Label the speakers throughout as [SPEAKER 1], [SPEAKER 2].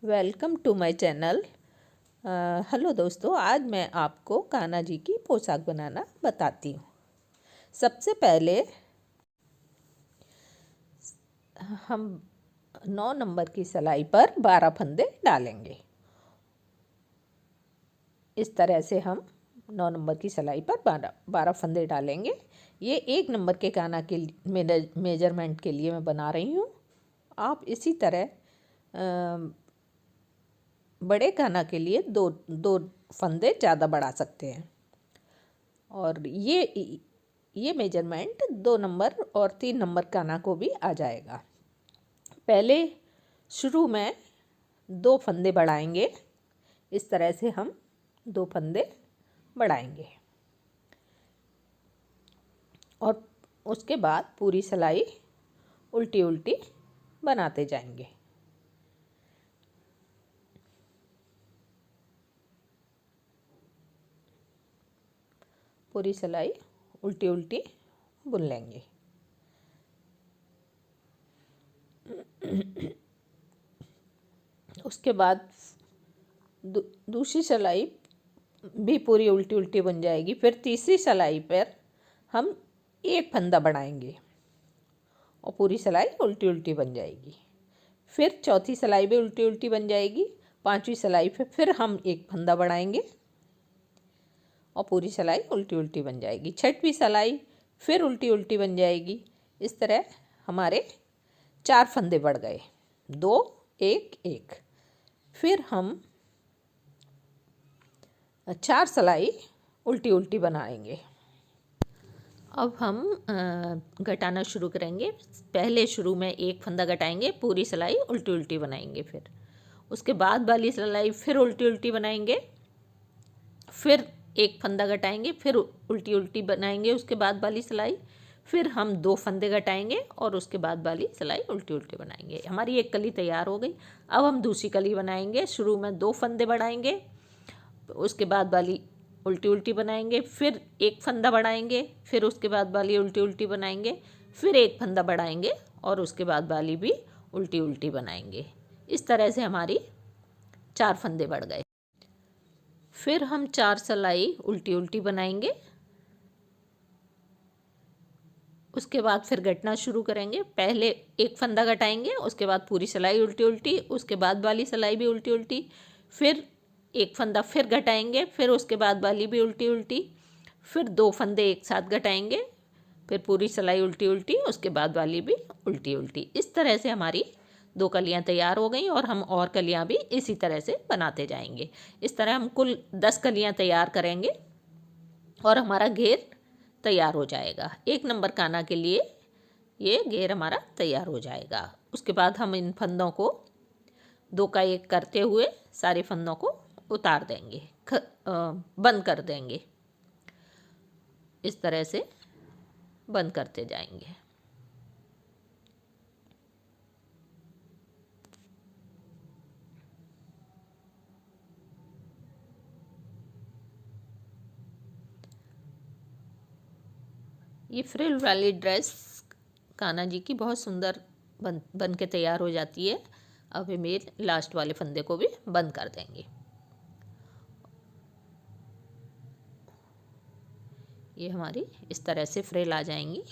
[SPEAKER 1] Welcome to my channel. Hello दोस्तों, आज मैं आपको कान्हा जी की पोशाक बनाना बताती हूँ। सबसे पहले हम 9 नंबर की सिलाई पर 12 फंदे डालेंगे। इस तरह से हम 9 नंबर की सिलाई पर 12 फंदे डालेंगे। ये 1 नंबर के कान्हा के मेजरमेंट के लिए मैं बना रही हूँ। आप इसी तरह बड़े कान्हा के लिए दो दो फंदे ज़्यादा बढ़ा सकते हैं। और ये मेजरमेंट 2 नंबर और 3 नंबर कान्हा को भी आ जाएगा। पहले शुरू में 2 फंदे बढ़ाएंगे। इस तरह से हम 2 फंदे बढ़ाएंगे और उसके बाद पूरी सिलाई उल्टी उल्टी बनाते जाएंगे। पूरी सिलाई उल्टी उल्टी बुन लेंगे। उसके बाद दूसरी सिलाई भी पूरी उल्टी उल्टी बन जाएगी। फिर तीसरी सिलाई पर हम 1 फंदा बढ़ाएंगे और पूरी सिलाई उल्टी उल्टी बन जाएगी। फिर चौथी सिलाई भी उल्टी उल्टी बन जाएगी। 5वीं सिलाई पे फिर हम 1 फंदा बढ़ाएंगे और पूरी सिलाई उल्टी उल्टी बन जाएगी। 6वीं सिलाई फिर उल्टी उल्टी बन जाएगी। इस तरह हमारे 4 फंदे बढ़ गए, 2 1 1। फिर हम 4 सिलाई उल्टी उल्टी बनाएंगे। अब हम घटाना शुरू करेंगे। पहले शुरू में 1 फंदा घटाएंगे, पूरी सिलाई उल्टी उल्टी बनाएंगे। फिर उसके बाद वाली सिलाई फिर उल्टी उल्टी बनाएंगे। फिर 1 फंदा घटाएंगे, फिर उल्टी उल्टी बनाएंगे। उसके बाद वाली सिलाई फिर हम 2 फंदे घटाएंगे और उसके बाद वाली सिलाई उल्टी उल्टी बनाएंगे। हमारी एक कली तैयार हो गई। अब हम दूसरी कली बनाएंगे। शुरू में 2 फंदे बढ़ाएंगे, उसके बाद वाली उल्टी उल्टी बनाएंगे, फिर 1 फंदा बढ़ाएंगे, फिर उसके बाद वाली उल्टी उल्टी बनाएंगे, फिर 1 फंदा बढ़ाएंगे और उसके बाद वाली भी उल्टी उल्टी बनाएंगे। इस तरह से हमारी 4 फंदे बढ़ गए। फिर हम 4 सिलाई उल्टी उल्टी बनाएंगे। उसके बाद फिर घटना शुरू करेंगे। पहले 1 फंदा घटाएंगे, उसके बाद पूरी सिलाई उल्टी उल्टी, उसके बाद वाली सिलाई भी उल्टी उल्टी, फिर 1 फंदा फिर घटाएंगे, फिर उसके बाद वाली भी उल्टी उल्टी, फिर 2 फंदे एक साथ घटाएंगे, फिर पूरी सिलाई उल्टी उल्टी, उसके बाद वाली भी उल्टी उल्टी। इस तरह से हमारी 2 कलियाँ तैयार हो गई और हम और कलियाँ भी इसी तरह से बनाते जाएंगे। इस तरह हम कुल 10 कलियाँ तैयार करेंगे और हमारा घेर तैयार हो जाएगा। 1 नंबर कान्हा के लिए ये घेर हमारा तैयार हो जाएगा। उसके बाद हम इन फंदों को 2 का 1 करते हुए सारे फंदों को उतार देंगे, बंद कर देंगे। इस तरह से बंद करते जाएंगे। ये फ्रिल वाली ड्रेस कान्हा जी की बहुत सुंदर बन के तैयार हो जाती है। अब हम ये लास्ट वाले फंदे को भी बंद कर देंगे। ये हमारी इस तरह से फ्रिल आ जाएंगी।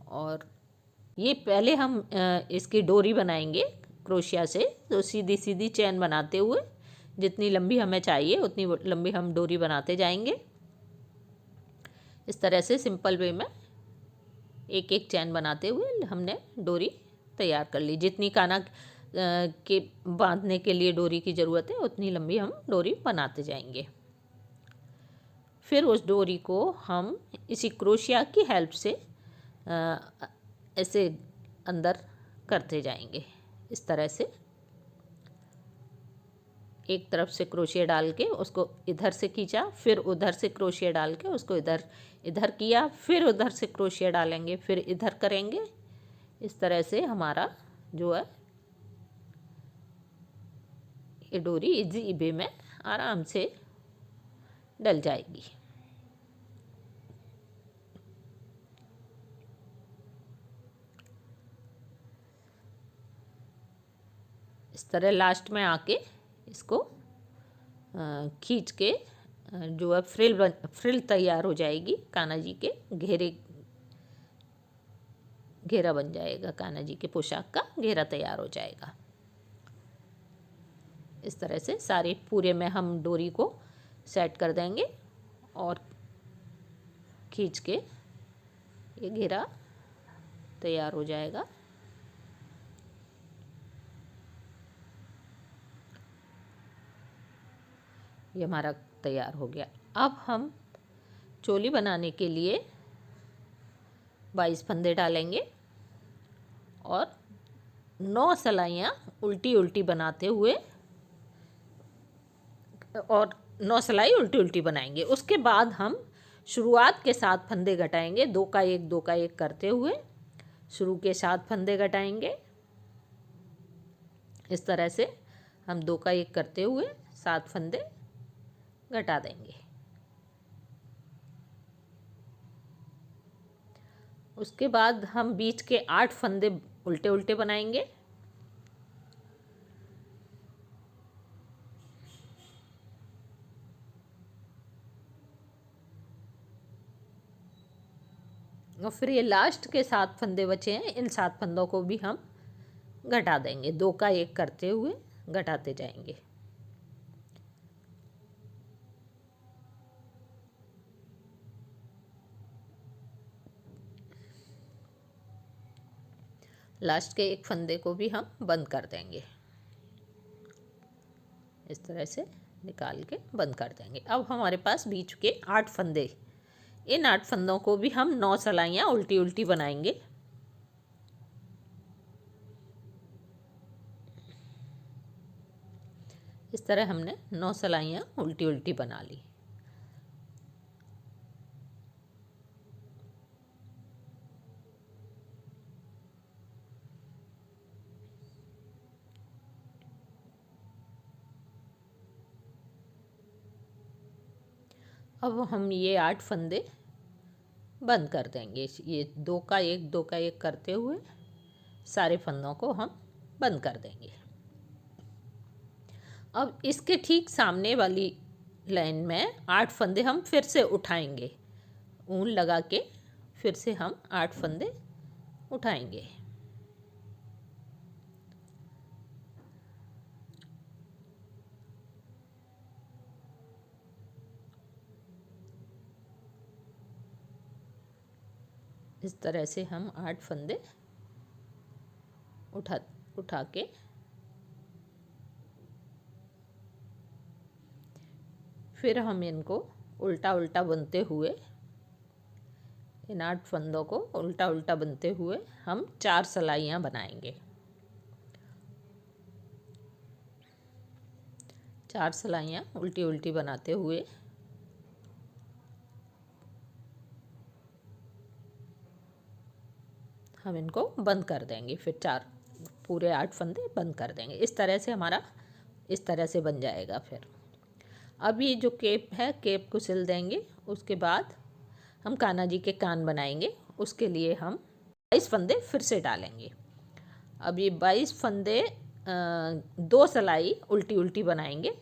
[SPEAKER 1] और ये पहले हम इसकी डोरी बनाएंगे क्रोशिया से। तो सीधी सीधी चैन बनाते हुए जितनी लंबी हमें चाहिए उतनी लंबी हम डोरी बनाते जाएंगे। इस तरह से सिंपल वे में एक एक चैन बनाते हुए हमने डोरी तैयार कर ली। जितनी कान्हा के बांधने के लिए डोरी की ज़रूरत है उतनी लंबी हम डोरी बनाते जाएंगे। फिर उस डोरी को हम इसी क्रोशिया की हेल्प से ऐसे अंदर करते जाएंगे। इस तरह से एक तरफ से क्रोशिया डाल के उसको इधर से खींचा, फिर उधर से क्रोशिया डाल के उसको इधर इधर किया, फिर उधर से क्रोशिया डालेंगे, फिर इधर करेंगे। इस तरह से हमारा जो है ये डोरी इजी वे में आराम से डल जाएगी। इस तरह लास्ट में आके इसको खींच के जो है फ्रिल तैयार हो जाएगी। कान्हा जी के घेरा बन जाएगा, कान्हा जी के पोशाक का घेरा तैयार हो जाएगा। इस तरह से सारे पूरे में हम डोरी को सेट कर देंगे और खींच के ये घेरा तैयार हो जाएगा। ये हमारा तैयार हो गया। अब हम चोली बनाने के लिए 22 फंदे डालेंगे और 9 सलाइयाँ उल्टी उल्टी बनाते हुए और 9 सलाई उल्टी उल्टी बनाएंगे। उसके बाद हम शुरुआत के 7 फंदे घटाएंगे, 2 का 1 2 का 1 करते हुए शुरू के 7 फंदे घटाएंगे। इस तरह से हम 2 का 1 करते हुए 7 फंदे घटा देंगे। उसके बाद हम बीच के 8 फंदे उल्टे उल्टे बनाएंगे। और फिर ये लास्ट के 7 फंदे बचे हैं, इन 7 फंदों को भी हम घटा देंगे, 2 का 1 करते हुए घटाते जाएंगे। लास्ट के 1 फंदे को भी हम बंद कर देंगे। इस तरह से निकाल के बंद कर देंगे। अब हमारे पास बीच के 8 फंदे, इन 8 फंदों को भी हम 9 सलाइयाँ उल्टी उल्टी बनाएंगे। इस तरह हमने 9 सलाइयाँ उल्टी उल्टी बना ली। अब हम ये 8 फंदे बंद कर देंगे। ये 2 का 1 2 का 1 करते हुए सारे फंदों को हम बंद कर देंगे। अब इसके ठीक सामने वाली लाइन में 8 फंदे हम फिर से उठाएंगे, ऊन लगा के फिर से हम 8 फंदे उठाएंगे। इस तरह से हम 8 फंदे उठा के फिर हम इनको उल्टा उल्टा बुनते हुए, इन 8 फंदों को उल्टा उल्टा बुनते हुए हम 4 सलाइयाँ बनाएंगे। 4 सलाइयाँ उल्टी उल्टी बनाते हुए हम इनको बंद कर देंगे। फिर 4 पूरे 8 फंदे बंद कर देंगे। इस तरह से हमारा इस तरह से बन जाएगा। फिर अब ये जो केप है, केप को सिल देंगे। उसके बाद हम कान्हा जी के कान बनाएंगे। उसके लिए हम 22 फंदे फिर से डालेंगे। अब ये 22 फंदे 2 सलाई उल्टी उल्टी बनाएंगे।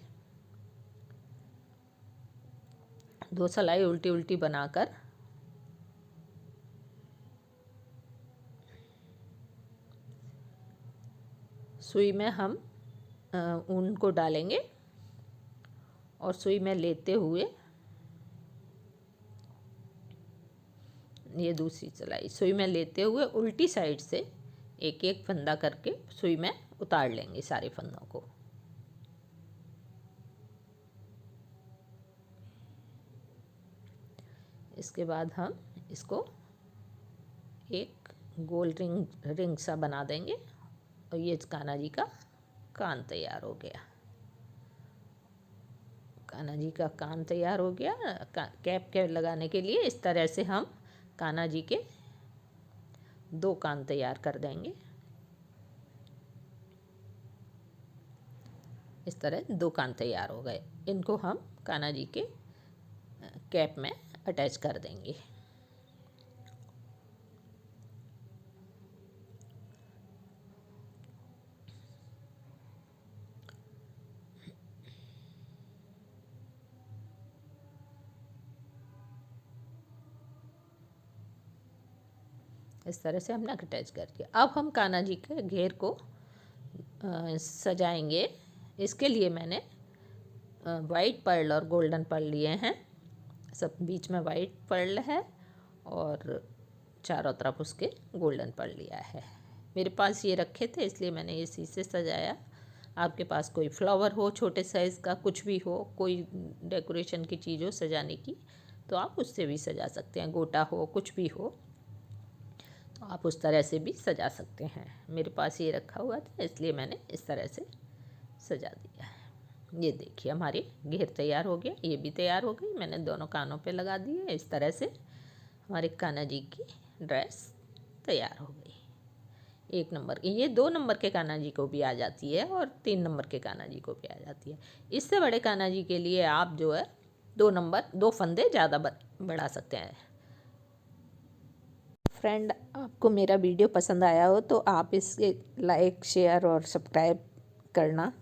[SPEAKER 1] 2 सलाई उल्टी उल्टी बनाकर सुई में हम ऊन को डालेंगे और सुई में लेते हुए ये दूसरी सलाई सुई में लेते हुए उल्टी साइड से एक एक फंदा करके सुई में उतार लेंगे सारे फंदों को। इसके बाद हम इसको एक गोल रिंग सा बना देंगे और ये कान्हा जी का कान तैयार हो गया। कान्हा जी का कान तैयार हो गया। कैप के लगाने के लिए इस तरह से हम कान्हा जी के 2 कान तैयार कर देंगे। इस तरह 2 कान तैयार हो गए। इनको हम कान्हा जी के कैप में अटैच कर देंगे। इस तरह से हमने अटैच कर दिया। अब हम कान्हा जी के घेर को सजाएंगे। इसके लिए मैंने वाइट पर्ल और गोल्डन पर्ल लिए हैं। सब बीच में वाइट पर्ल है और चारों तरफ उसके गोल्डन पर्ल लिया है। मेरे पास ये रखे थे इसलिए मैंने इसी से सजाया। आपके पास कोई फ्लावर हो छोटे साइज़ का, कुछ भी हो, कोई डेकोरेशन की चीज़ हो सजाने की, तो आप उससे भी सजा सकते हैं। गोटा हो, कुछ भी हो, तो आप उस तरह से भी सजा सकते हैं। मेरे पास ये रखा हुआ था इसलिए मैंने इस तरह से सजा दिया है। ये देखिए हमारी घेर तैयार हो गया। ये भी तैयार हो गई। मैंने दोनों कानों पे लगा दिए। इस तरह से हमारे कान्हा जी की ड्रेस तैयार हो गई। 1 नंबर की, ये 2 नंबर के कान्हा जी को भी आ जाती है और 3 नंबर के कान्हा जी को भी आ जाती है। इससे बड़े कान्हा जी के लिए आप जो है 2 फंदे ज़्यादा बढ़ा सकते हैं। फ्रेंड, आपको मेरा वीडियो पसंद आया हो तो आप इसे लाइक, शेयर और सब्सक्राइब करना